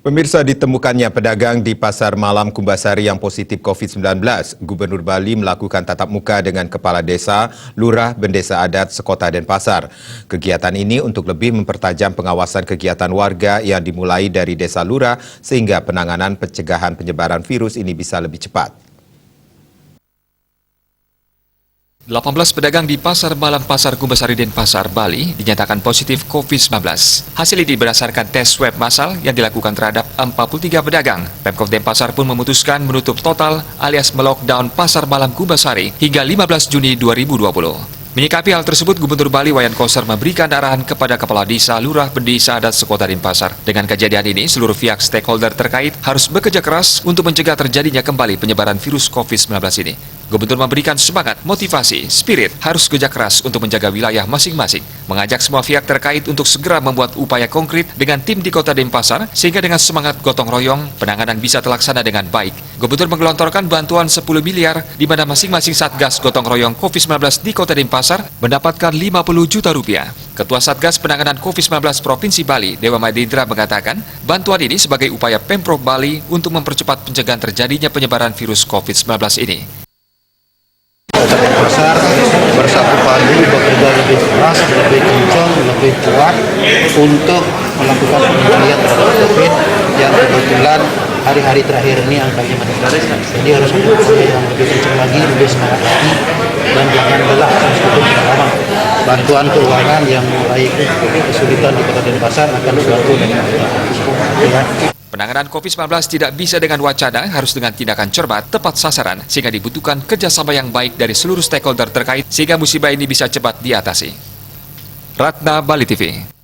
Pemirsa, ditemukannya pedagang di Pasar Malam Kumbasari yang positif COVID-19. Gubernur Bali melakukan tatap muka dengan Kepala Desa, Lurah, Bendesa Adat, Sekota Denpasar. Kegiatan ini untuk lebih mempertajam pengawasan kegiatan warga yang dimulai dari Desa Lurah sehingga penanganan pencegahan penyebaran virus ini bisa lebih cepat. 18 pedagang di Pasar Malam Pasar Kumbasari Denpasar, Bali dinyatakan positif COVID-19. Hasil ini berdasarkan tes swab massal yang dilakukan terhadap 43 pedagang. Pemkov Denpasar pun memutuskan menutup total alias melockdown Pasar Malam Kumbasari hingga 15 Juni 2020. Menyikapi hal tersebut, Gubernur Bali Wayan Koster memberikan arahan kepada Kepala Desa, Lurah, Bendesa Adat, Sekota Denpasar. Dengan kejadian ini, seluruh pihak stakeholder terkait harus bekerja keras untuk mencegah terjadinya kembali penyebaran virus COVID-19 ini. Gubernur memberikan semangat, motivasi, spirit, harus kerja keras untuk menjaga wilayah masing-masing. Mengajak semua pihak terkait untuk segera membuat upaya konkret dengan tim di Kota Denpasar, sehingga dengan semangat gotong royong, penanganan bisa terlaksana dengan baik. Gubernur menggelontorkan bantuan 10 miliar, di mana masing-masing Satgas Gotong Royong COVID-19 di Kota Denpasar mendapatkan 50 juta rupiah. Ketua Satgas Penanganan COVID-19 Provinsi Bali, Dewa Madindra, mengatakan bantuan ini sebagai upaya Pemprov Bali untuk mempercepat pencegahan terjadinya penyebaran virus COVID-19 ini. Kota Denpasar bersatu padu bekerja lebih keras, lebih kencang, lebih kuat untuk melakukan pengendalian terhadap COVID yang kebetulan hari-hari terakhir ini angkanya meningkat. Jadi harus ada upaya yang lebih kencang lagi, lebih semangat lagi, dan jangan lelah meskipun sekarang bantuan keuangan yang mulai kesulitan di Kota Denpasar akan dibantu dengan baik. Penanganan COVID-19 tidak bisa dengan wacana, harus dengan tindakan cermat, tepat sasaran, sehingga dibutuhkan kerjasama yang baik dari seluruh stakeholder terkait, sehingga musibah ini bisa cepat diatasi. Ratna, Bali TV.